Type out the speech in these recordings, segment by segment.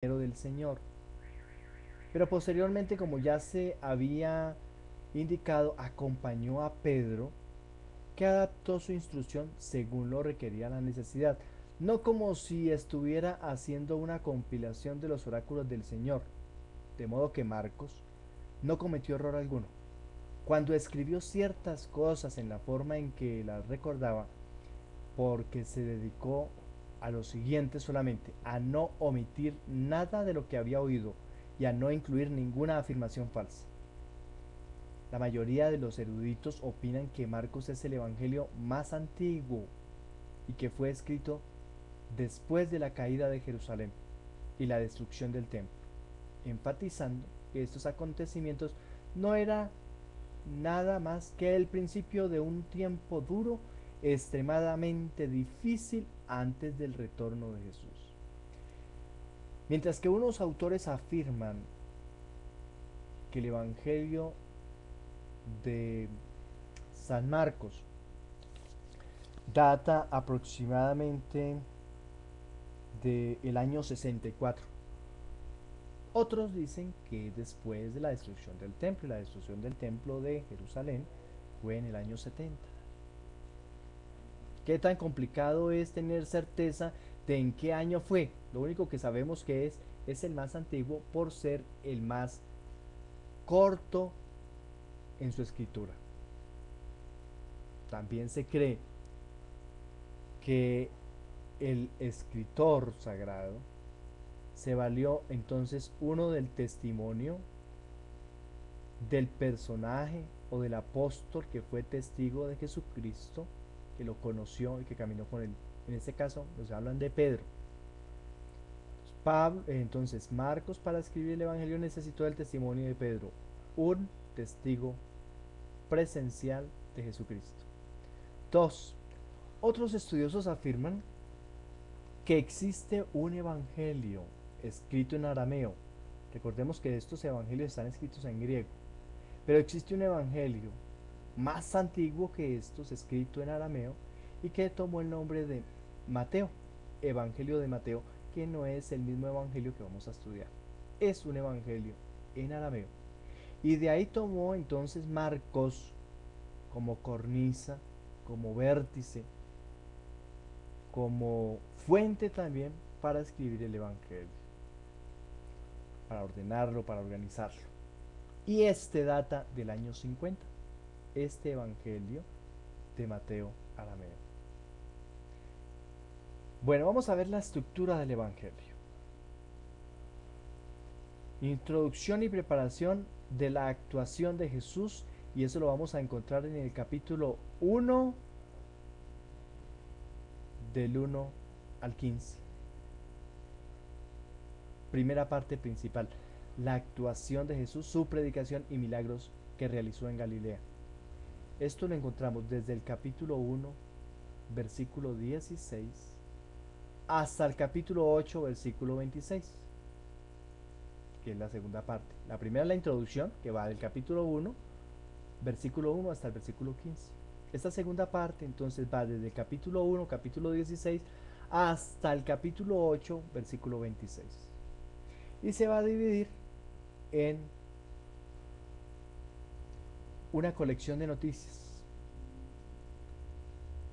del Señor. Pero posteriormente, como ya se había indicado, acompañó a Pedro, que adaptó su instrucción según lo requería la necesidad, no como si estuviera haciendo una compilación de los oráculos del Señor, de modo que Marcos no cometió error alguno. Cuando escribió ciertas cosas en la forma en que las recordaba, porque se dedicó a lo siguiente solamente, a no omitir nada de lo que había oído y a no incluir ninguna afirmación falsa. La mayoría de los eruditos opinan que Marcos es el evangelio más antiguo y que fue escrito después de la caída de Jerusalén y la destrucción del templo, enfatizando que estos acontecimientos no era nada más que el principio de un tiempo duro, extremadamente difícil antes del retorno de Jesús. Mientras que unos autores afirman que el Evangelio de San Marcos data aproximadamente del año 64. Otros dicen que después de la destrucción del templo, y la destrucción del templo de Jerusalén fue en el año 70. ¿Qué tan complicado es tener certeza de en qué año fue? Lo único que sabemos que es el más antiguo por ser el más corto en su escritura. También se cree que el escritor sagrado se valió entonces uno del testimonio del personaje o del apóstol que fue testigo de Jesucristo, que lo conoció y que caminó con él. En este caso nos hablan de Pedro. Pablo, entonces Marcos, para escribir el Evangelio, necesitó el testimonio de Pedro, un testigo presencial de Jesucristo. Dos, otros estudiosos afirman que existe un evangelio escrito en arameo. Recordemos que estos evangelios están escritos en griego, pero existe un evangelio más antiguo que estos, escrito en arameo, y que tomó el nombre de Mateo, Evangelio de Mateo, que no es el mismo evangelio que vamos a estudiar. Es un evangelio en arameo. Y de ahí tomó entonces Marcos como cornisa, como vértice, como fuente también para escribir el evangelio, para ordenarlo, para organizarlo. Y este data del año 50, este evangelio de Mateo arameo. Bueno, vamos a ver la estructura del Evangelio. Introducción y preparación de la actuación de Jesús, y eso lo vamos a encontrar en el capítulo 1, del 1 al 15. Primera parte principal, la actuación de Jesús, su predicación y milagros que realizó en Galilea. Esto lo encontramos desde el capítulo 1, versículo 16, hasta el capítulo 8, versículo 26, que es la segunda parte. La primera es la introducción, que va del capítulo 1, versículo 1 hasta el versículo 15. Esta segunda parte entonces va desde el capítulo 1, capítulo 16, hasta el capítulo 8, versículo 26. Y se va a dividir en una colección de noticias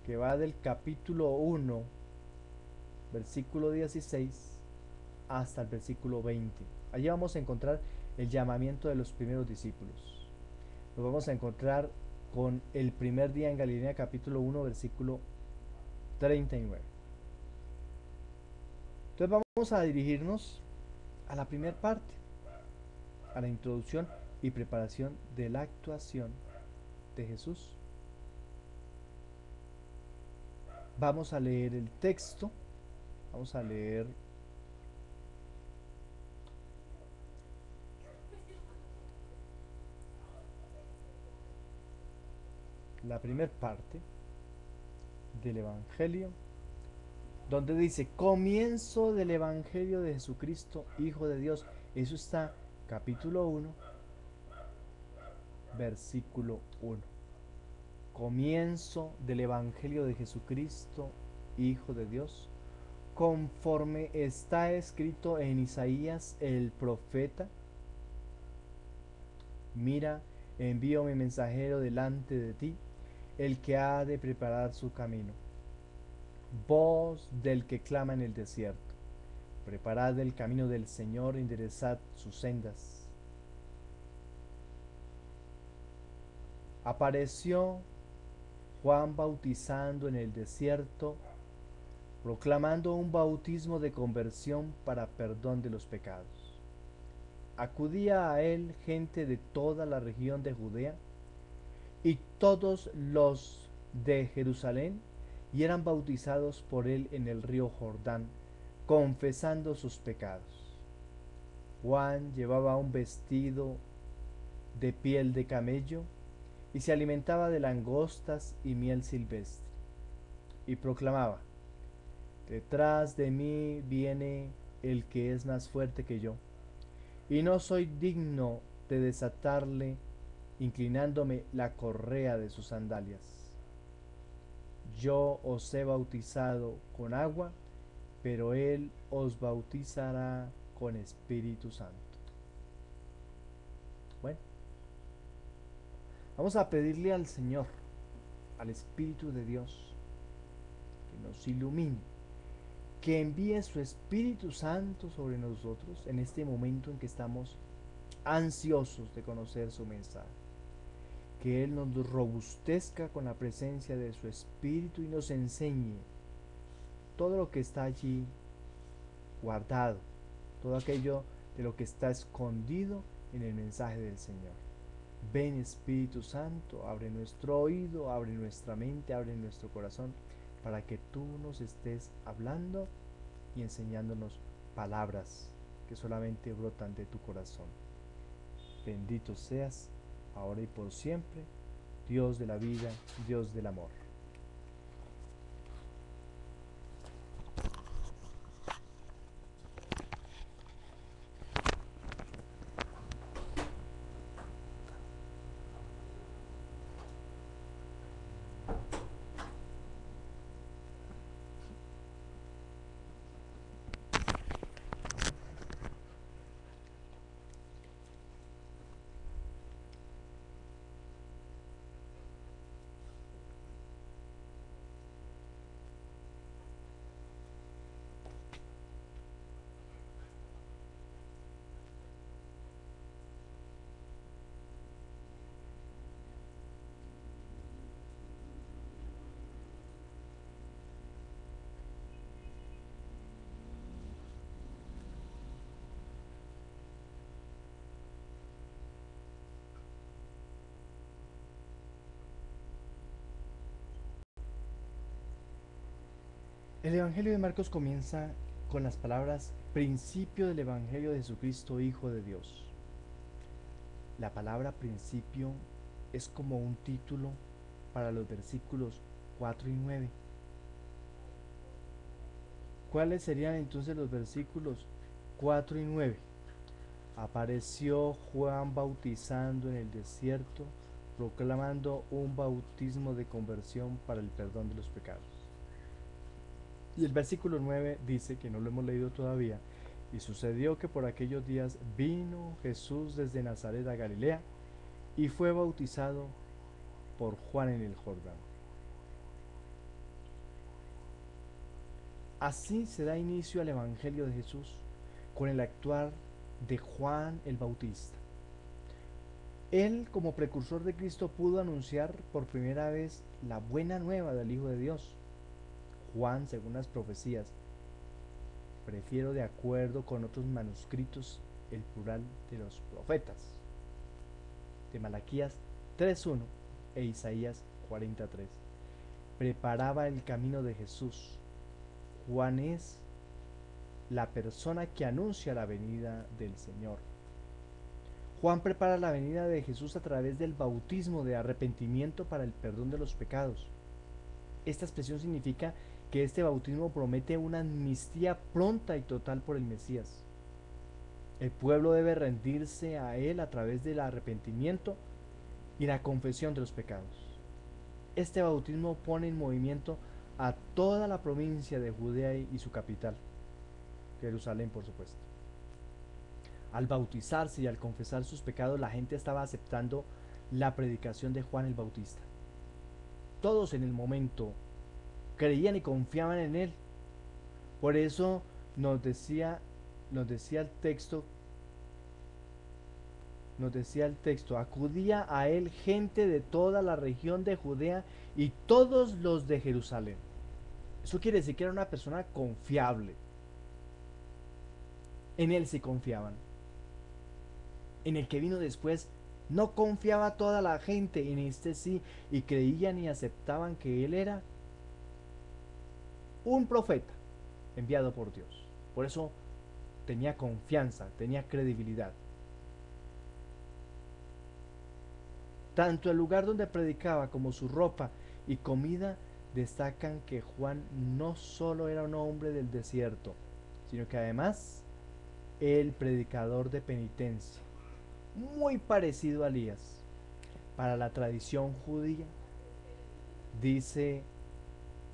que va del capítulo 1, versículo 16, hasta el versículo 20. Allí vamos a encontrar el llamamiento de los primeros discípulos. Nos vamos a encontrar con el primer día en Galilea, capítulo 1, versículo 39. Entonces vamos a dirigirnos a la primera parte, a la introducción y preparación de la actuación de Jesús. Vamos a leer el texto, vamos a leer la primera parte del Evangelio, donde dice, comienzo del Evangelio de Jesucristo, Hijo de Dios. Eso está capítulo 1, versículo 1. Comienzo del Evangelio de Jesucristo, Hijo de Dios, conforme está escrito en Isaías el profeta: mira, envío mi mensajero delante de ti, el que ha de preparar su camino. Voz del que clama en el desierto: preparad el camino del Señor, enderezad sus sendas. Apareció Juan bautizando en el desierto, proclamando un bautismo de conversión para perdón de los pecados. Acudía a él gente de toda la región de Judea y todos los de Jerusalén, y eran bautizados por él en el río Jordán, confesando sus pecados. Juan llevaba un vestido de piel de camello y se alimentaba de langostas y miel silvestre, y proclamaba: detrás de mí viene el que es más fuerte que yo, y no soy digno de desatarle, inclinándome la correa de sus sandalias. Yo os he bautizado con agua, pero él os bautizará con Espíritu Santo. Bueno, vamos a pedirle al Señor, al Espíritu de Dios, que nos ilumine, que envíe su Espíritu Santo sobre nosotros en este momento en que estamos ansiosos de conocer su mensaje. Que Él nos robustezca con la presencia de su Espíritu y nos enseñe todo lo que está allí guardado, todo aquello de lo que está escondido en el mensaje del Señor. Ven, Espíritu Santo, abre nuestro oído, abre nuestra mente, abre nuestro corazón, para que tú nos estés hablando y enseñándonos palabras que solamente brotan de tu corazón. Bendito seas, ahora y por siempre, Dios de la vida, Dios del amor. El Evangelio de Marcos comienza con las palabras: principio del Evangelio de Jesucristo, Hijo de Dios. La palabra principio es como un título para los versículos 4 y 9. ¿Cuáles serían entonces los versículos 4 y 9? Apareció Juan bautizando en el desierto, proclamando un bautismo de conversión para el perdón de los pecados. Y el versículo 9 dice, que no lo hemos leído todavía: y sucedió que por aquellos días vino Jesús desde Nazaret a Galilea, y fue bautizado por Juan en el Jordán. Así se da inicio al Evangelio de Jesús, con el actuar de Juan el Bautista. Él, como precursor de Cristo, pudo anunciar por primera vez la buena nueva del Hijo de Dios. Juan, según las profecías, prefiero de acuerdo con otros manuscritos el plural de los profetas, de Malaquías 3:1 e Isaías 40:3. Preparaba el camino de Jesús. Juan es la persona que anuncia la venida del Señor. Juan prepara la venida de Jesús a través del bautismo de arrepentimiento para el perdón de los pecados. Esta expresión significa que este bautismo promete una amnistía pronta y total por el Mesías. El pueblo debe rendirse a él a través del arrepentimiento y la confesión de los pecados. Este bautismo pone en movimiento a toda la provincia de Judea y su capital, Jerusalén, por supuesto. Al bautizarse y al confesar sus pecados, la gente estaba aceptando la predicación de Juan el Bautista. Todos en el momento creían y confiaban en él. Por eso nos decía, nos decía el texto, nos decía el texto, acudía a él gente de toda la región de Judea y todos los de Jerusalén. Eso quiere decir que era una persona confiable. En él se confiaban. En el que vino después no confiaba toda la gente, en este sí, y creían y aceptaban que él era un profeta enviado por Dios. Por eso tenía confianza, tenía credibilidad. Tanto el lugar donde predicaba como su ropa y comida destacan que Juan no solo era un hombre del desierto, sino que además el predicador de penitencia, muy parecido a Elías. Para la tradición judía, dice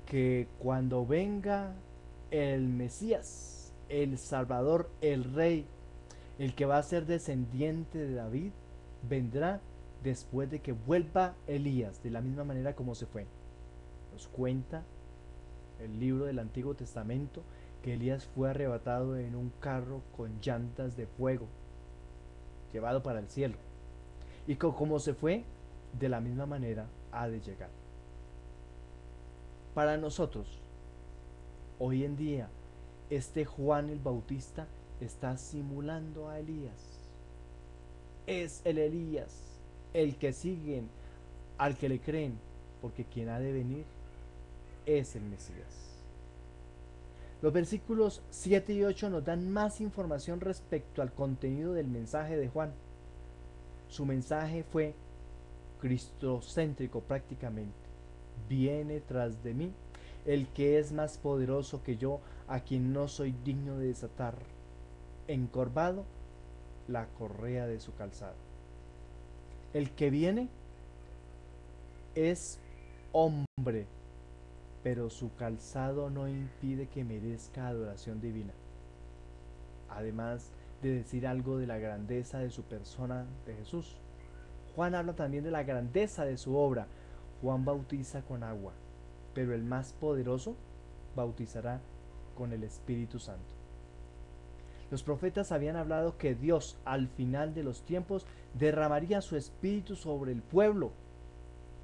que cuando venga el Mesías, el Salvador, el Rey, el que va a ser descendiente de David, vendrá después de que vuelva Elías, de la misma manera como se fue. Nos cuenta el libro del Antiguo Testamento que Elías fue arrebatado en un carro con llantas de fuego, llevado para el cielo. Y como se fue, de la misma manera ha de llegar. Para nosotros, hoy en día, este Juan el Bautista está simulando a Elías. Es el Elías, el que siguen, al que le creen, porque quien ha de venir es el Mesías. Los versículos 7 y 8 nos dan más información respecto al contenido del mensaje de Juan. Su mensaje fue cristocéntrico prácticamente. Viene tras de mí el que es más poderoso que yo, a quien no soy digno de desatar, encorvado, la correa de su calzado. El que viene es hombre, pero su calzado no impide que merezca adoración divina. Además de decir algo de la grandeza de su persona de Jesús, Juan habla también de la grandeza de su obra. Juan bautiza con agua, pero el más poderoso bautizará con el Espíritu Santo. Los profetas habían hablado que Dios al final de los tiempos derramaría su espíritu sobre el pueblo.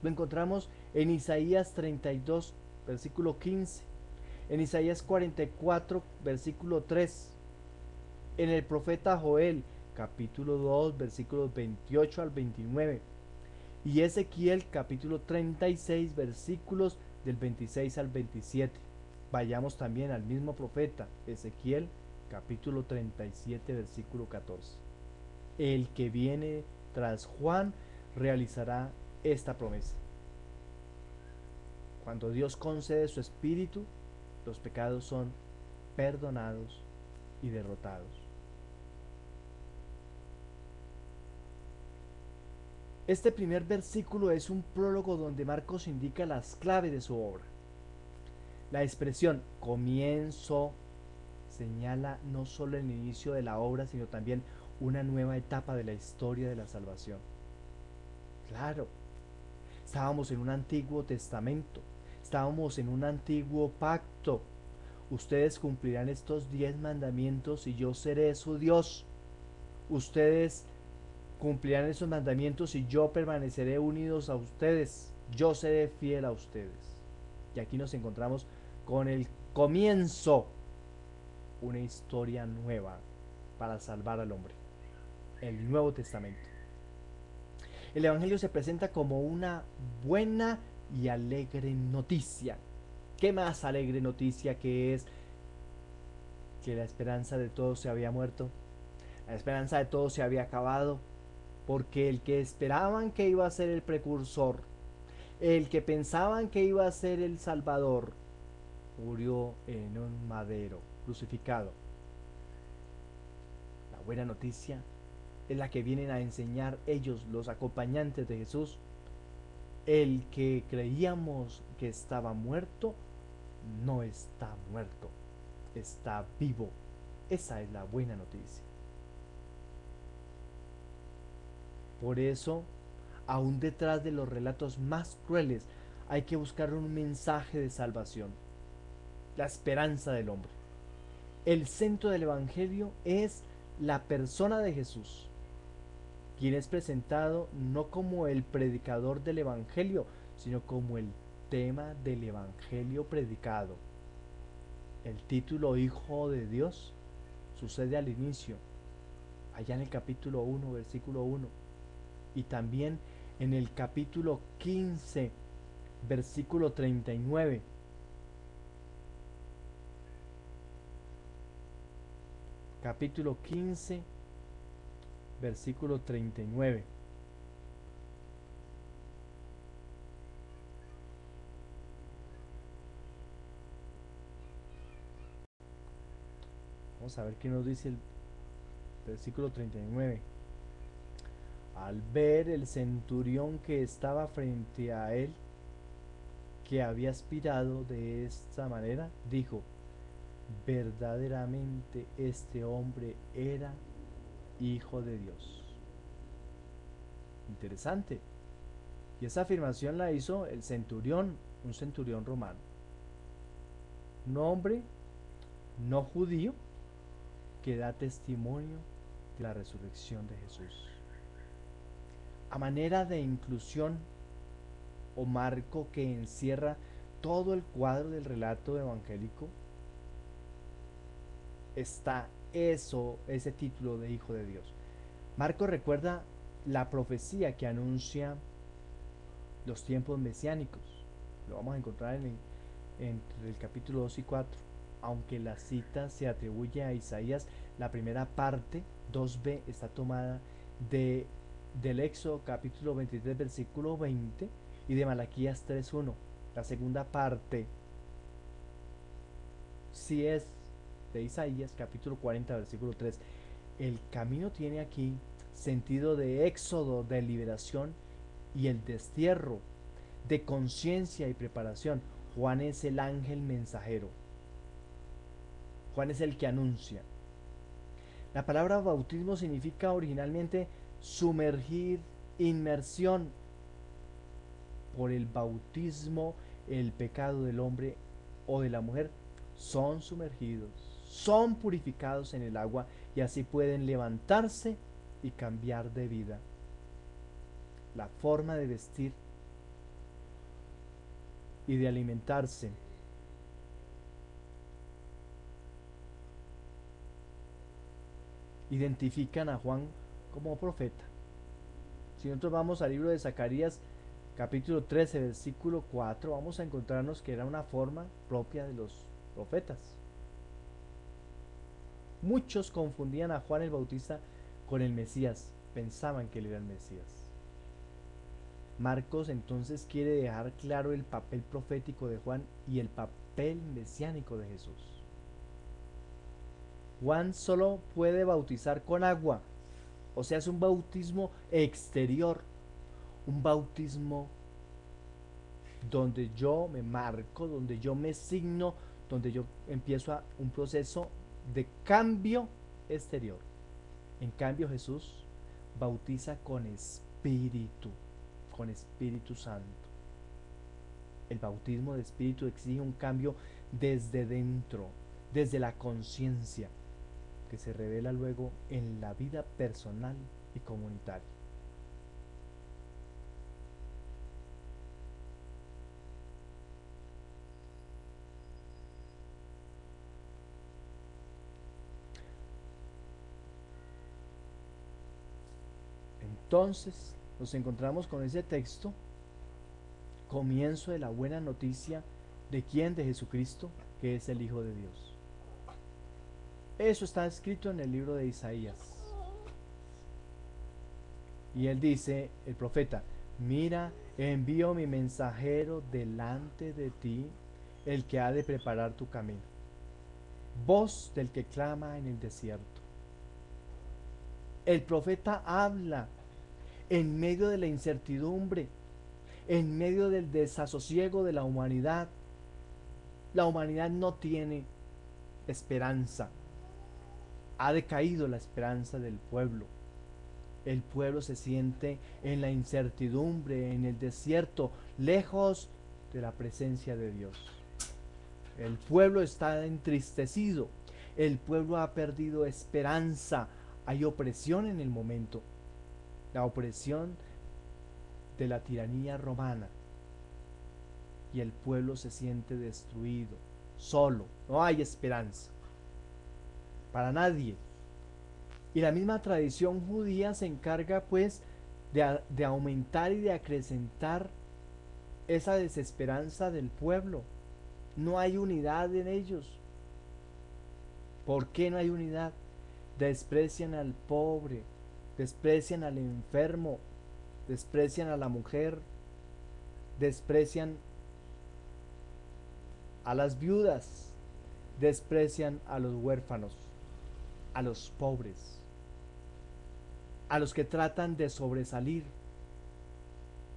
Lo encontramos en Isaías 32, versículo 15, en Isaías 44, versículo 3, en el profeta Joel, capítulo 2, versículos 28 al 29, y Ezequiel, capítulo 36, versículos del 26 al 27. Vayamos también al mismo profeta, Ezequiel, capítulo 37, versículo 14. El que viene tras Juan realizará esta promesa. Cuando Dios concede su espíritu, los pecados son perdonados y derrotados. Este primer versículo es un prólogo donde Marcos indica las claves de su obra. La expresión comienzo señala no solo el inicio de la obra, sino también una nueva etapa de la historia de la salvación. Claro, estábamos en un antiguo testamento, estábamos en un antiguo pacto. Ustedes cumplirán estos 10 mandamientos y yo seré su Dios. Ustedes cumplirán esos mandamientos y yo permaneceré unidos a ustedes. Yo seré fiel a ustedes. Y aquí nos encontramos con el comienzo, una historia nueva para salvar al hombre, el Nuevo Testamento. El Evangelio se presenta como una buena y alegre noticia. ¿Qué más alegre noticia que es que la esperanza de todos se había muerto? La esperanza de todos se había acabado, porque el que esperaban que iba a ser el precursor, el que pensaban que iba a ser el Salvador, murió en un madero, crucificado. La buena noticia es la que vienen a enseñar ellos, los acompañantes de Jesús. El que creíamos que estaba muerto, no está muerto, está vivo. Esa es la buena noticia. Por eso, aún detrás de los relatos más crueles, hay que buscar un mensaje de salvación, la esperanza del hombre. El centro del Evangelio es la persona de Jesús, quien es presentado no como el predicador del Evangelio, sino como el tema del Evangelio predicado. El título Hijo de Dios sucede al inicio, allá en el capítulo 1, versículo 1, y también en el capítulo 15, versículo 39. Capítulo 15, versículo 39. Vamos a ver qué nos dice el versículo 39. Al ver el centurión que estaba frente a él, que había aspirado de esta manera, dijo, verdaderamente este hombre era hijo de Dios. Interesante. Y esa afirmación la hizo el centurión, un centurión romano. Un hombre no judío que da testimonio de la resurrección de Jesús. A manera de inclusión o marco que encierra todo el cuadro del relato evangélico, está ese título de Hijo de Dios. Marcos recuerda la profecía que anuncia los tiempos mesiánicos. Lo vamos a encontrar entre el capítulo 2 y 4. Aunque la cita se atribuye a Isaías, la primera parte, 2b, está tomada del Éxodo capítulo 23, versículo 20 y de Malaquías 3.1. La segunda parte sí es de Isaías capítulo 40, versículo 3. El camino tiene aquí sentido de éxodo, de liberación y el destierro, de conciencia y preparación. Juan es el ángel mensajero. Juan es el que anuncia. La palabra bautismo significa originalmente sumergir, inmersión. Por el bautismo, el pecado del hombre o de la mujer son sumergidos, son purificados en el agua y así pueden levantarse y cambiar de vida. La forma de vestir y de alimentarse identifican a Juan como profeta. Si nosotros vamos al libro de Zacarías, capítulo 13, versículo 4, vamos a encontrarnos que era una forma propia de los profetas. Muchos confundían a Juan el Bautista con el Mesías, pensaban que él era el Mesías. Marcos entonces quiere dejar claro el papel profético de Juan y el papel mesiánico de Jesús. Juan solo puede bautizar con agua, o sea, es un bautismo exterior, un bautismo donde yo me marco, donde yo me signo, donde yo empiezo un proceso de cambio exterior. En cambio, Jesús bautiza con Espíritu Santo. El bautismo de Espíritu exige un cambio desde dentro, desde la conciencia, que se revela luego en la vida personal y comunitaria. Entonces, nos encontramos con ese texto, comienzo de la buena noticia de quién, de Jesucristo, que es el Hijo de Dios. Eso está escrito en el libro de Isaías. Y él dice, el profeta, mira, envío mi mensajero delante de ti, el que ha de preparar tu camino. Voz del que clama en el desierto. El profeta habla en medio de la incertidumbre, en medio del desasosiego de la humanidad. La humanidad no tiene esperanza. Ha decaído la esperanza del pueblo. El pueblo se siente en la incertidumbre, en el desierto, lejos de la presencia de Dios. El pueblo está entristecido. El pueblo ha perdido esperanza. Hay opresión en el momento. La opresión de la tiranía romana. Y el pueblo se siente destruido, solo. No hay esperanza para nadie. Y la misma tradición judía se encarga pues de aumentar y de acrecentar esa desesperanza del pueblo. No hay unidad en ellos. ¿Por qué no hay unidad? Desprecian al pobre, desprecian al enfermo, desprecian a la mujer, desprecian a las viudas, desprecian a los huérfanos, a los pobres, a los que tratan de sobresalir,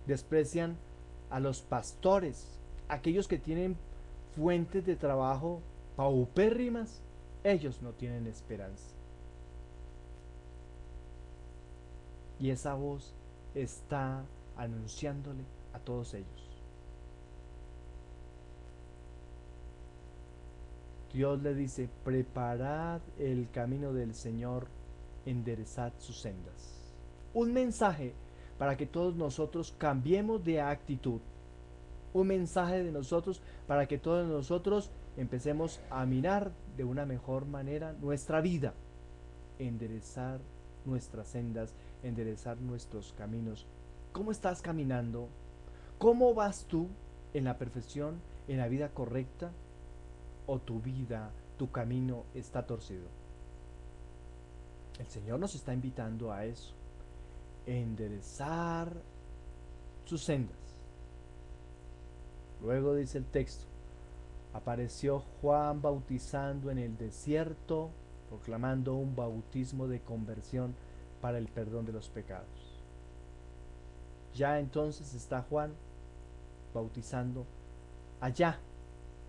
desprecian a los pastores, aquellos que tienen fuentes de trabajo paupérrimas, ellos no tienen esperanza. Y esa voz está anunciándole a todos ellos. Dios le dice, preparad el camino del Señor, enderezad sus sendas. Un mensaje para que todos nosotros cambiemos de actitud. Un mensaje de nosotros para que todos nosotros empecemos a mirar de una mejor manera nuestra vida, enderezar nuestras sendas, enderezar nuestros caminos. ¿Cómo estás caminando? ¿Cómo vas tú en la perfección, en la vida correcta? ¿O tu vida, tu camino está torcido? El Señor nos está invitando a eso, enderezar sus sendas. Luego dice el texto, apareció Juan bautizando en el desierto, proclamando un bautismo de conversión para el perdón de los pecados. Ya entonces está Juan bautizando allá,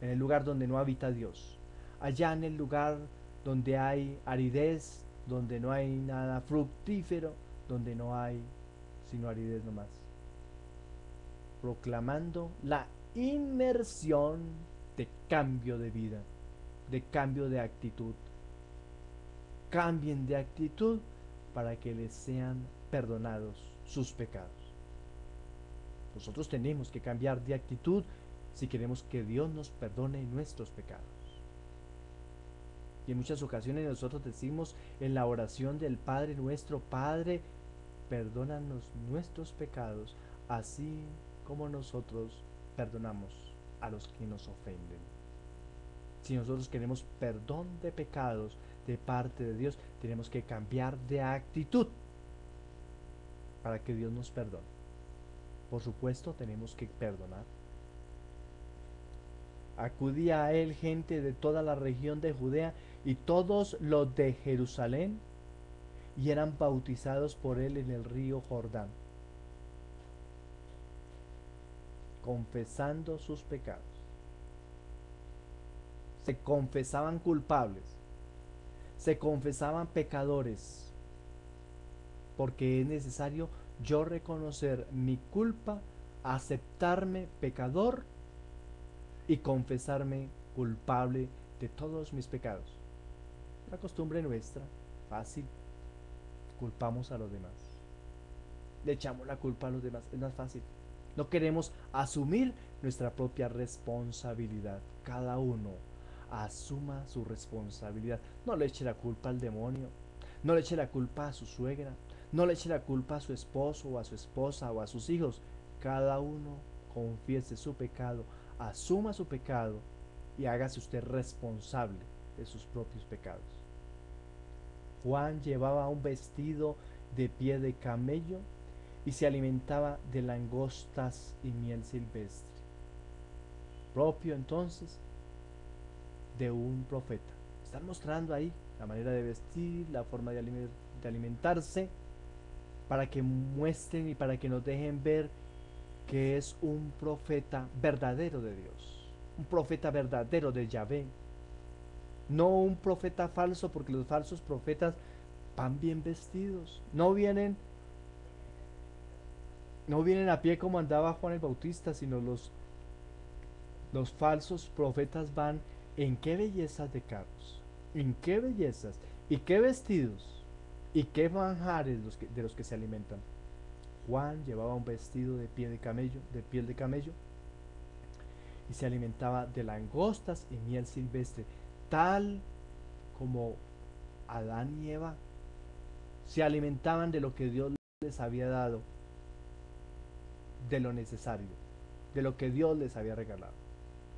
en el lugar donde no habita Dios, allá en el lugar donde hay aridez, donde no hay nada fructífero, donde no hay sino aridez nomás, proclamando la inmersión de cambio de vida, de cambio de actitud. Cambien de actitud para que les sean perdonados sus pecados. Nosotros tenemos que cambiar de actitud si queremos que Dios nos perdone nuestros pecados. Y en muchas ocasiones nosotros decimos en la oración del Padre nuestro, Padre, perdónanos nuestros pecados, así como nosotros perdonamos a los que nos ofenden. Si nosotros queremos perdón de pecados de parte de Dios, tenemos que cambiar de actitud para que Dios nos perdone. Por supuesto, tenemos que perdonar. Acudía a él gente de toda la región de Judea y todos los de Jerusalén, y eran bautizados por él en el río Jordán, confesando sus pecados. Se confesaban culpables, se confesaban pecadores, porque es necesario yo reconocer mi culpa, aceptarme pecador y confesarme culpable de todos mis pecados. La costumbre nuestra, fácil, culpamos a los demás, le echamos la culpa a los demás, es más fácil. No queremos asumir nuestra propia responsabilidad. Cada uno asuma su responsabilidad. No le eche la culpa al demonio, no le eche la culpa a su suegra, no le eche la culpa a su esposo o a su esposa o a sus hijos. Cada uno confiese su pecado, asuma su pecado y hágase usted responsable de sus propios pecados. Juan llevaba un vestido de piel de camello y se alimentaba de langostas y miel silvestre, propio entonces de un profeta. Están mostrando ahí la manera de vestir, la forma de alimentarse, para que muestren y para que nos dejen ver que es un profeta verdadero de Dios. un profeta verdadero de Yahvé, no un profeta falso, porque los falsos profetas van bien vestidos, no vienen a pie como andaba Juan el Bautista, sino los falsos profetas van en qué bellezas de carros, en qué bellezas, y qué vestidos, y qué manjares de los que se alimentan. Juan llevaba un vestido de piel de camello, y se alimentaba de langostas y miel silvestre, tal como Adán y Eva se alimentaban de lo que Dios les había dado, de lo necesario, de lo que Dios les había regalado.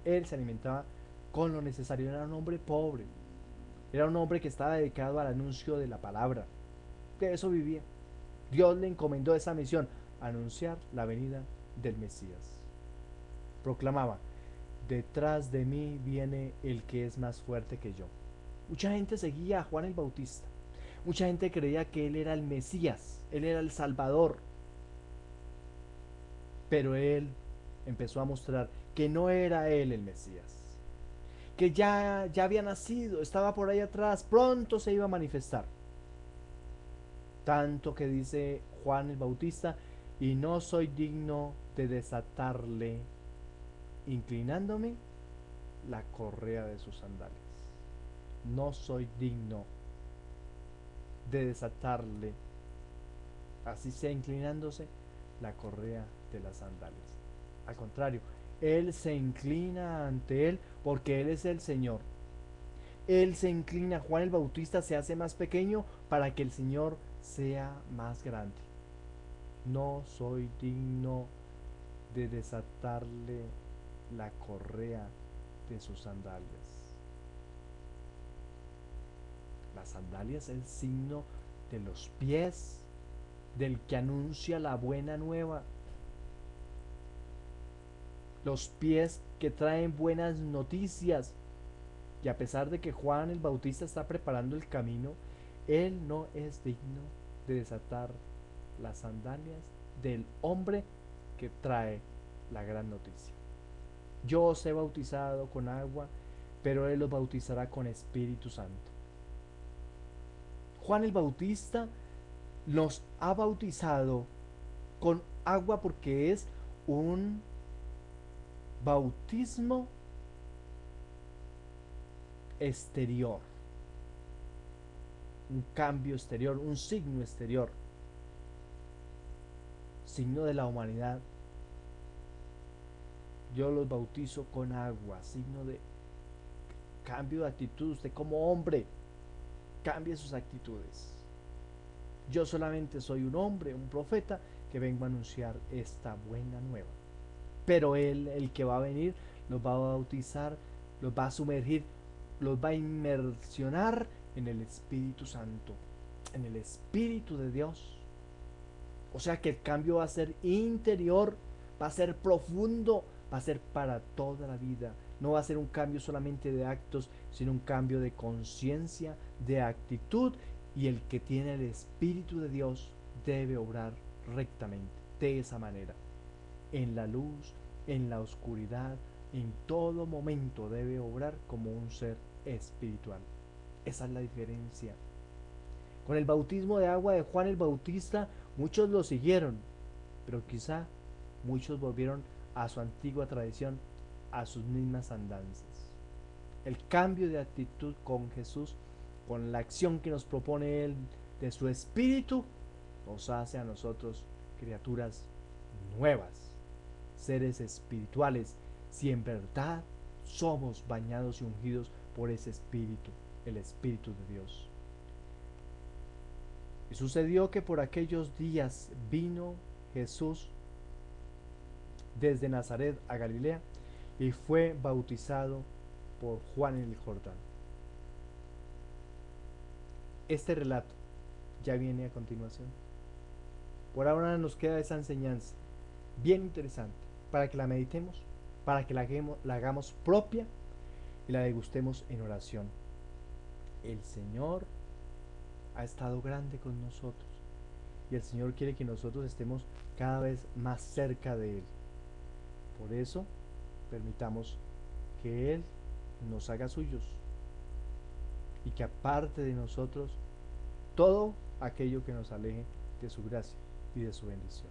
Él se alimentaba con lo necesario, era un hombre pobre, era un hombre que estaba dedicado al anuncio de la palabra, de eso vivía. Dios le encomendó esa misión, anunciar la venida del Mesías. Proclamaba: detrás de mí viene el que es más fuerte que yo. Mucha gente seguía a Juan el Bautista. Mucha gente creía que él era el Mesías, él era el Salvador. Pero él empezó a mostrar que no era él el Mesías, que ya había nacido, estaba por ahí atrás, pronto se iba a manifestar. Tanto que dice Juan el Bautista: y no soy digno de desatarle, inclinándome, la correa de sus sandalias. No soy digno de desatarle, así sea inclinándose, la correa de las sandalias. Al contrario, él se inclina ante él porque él es el Señor. Él se inclina, Juan el Bautista se hace más pequeño para que el Señor sea más grande. No soy digno de desatarle la correa de sus sandalias. Las sandalias es el signo de los pies del que anuncia la buena nueva. Los pies que traen buenas noticias. Y a pesar de que Juan el Bautista está preparando el camino, él no es digno de desatar las sandalias del hombre que trae la gran noticia. Yo os he bautizado con agua, pero él los bautizará con Espíritu Santo. Juan el Bautista nos ha bautizado con agua porque es un bautismo exterior, un cambio exterior, un signo exterior, signo de la humanidad. Yo los bautizo con agua, signo de cambio de actitud. Usted como hombre cambie sus actitudes. Yo solamente soy un hombre, un profeta, que vengo a anunciar esta buena nueva. Pero él, el que va a venir, los va a bautizar, los va a sumergir, los va a inmersionar en el Espíritu Santo, en el Espíritu de Dios. O sea que el cambio va a ser interior, va a ser profundo, va a ser para toda la vida. No va a ser un cambio solamente de actos, sino un cambio de conciencia, de actitud. Y el que tiene el Espíritu de Dios debe obrar rectamente, de esa manera. En la luz, en la oscuridad, en todo momento debe obrar como un ser espiritual. Esa es la diferencia. Con el bautismo de agua de Juan el Bautista, muchos lo siguieron, pero quizá muchos volvieron a su antigua tradición, a sus mismas andanzas. El cambio de actitud con Jesús, con la acción que nos propone Él de su Espíritu, nos hace a nosotros criaturas nuevas, seres espirituales, si en verdad somos bañados y ungidos por ese Espíritu, el Espíritu de Dios. Y sucedió que por aquellos días vino Jesús desde Nazaret a Galilea y fue bautizado por Juan en el Jordán. Este relato ya viene a continuación. Por ahora nos queda esa enseñanza bien interesante para que la meditemos, para que la hagamos propia y la degustemos en oración. El Señor ha estado grande con nosotros y el Señor quiere que nosotros estemos cada vez más cerca de Él. Por eso, permitamos que Él nos haga suyos y que aparte de nosotros todo aquello que nos aleje de su gracia y de su bendición.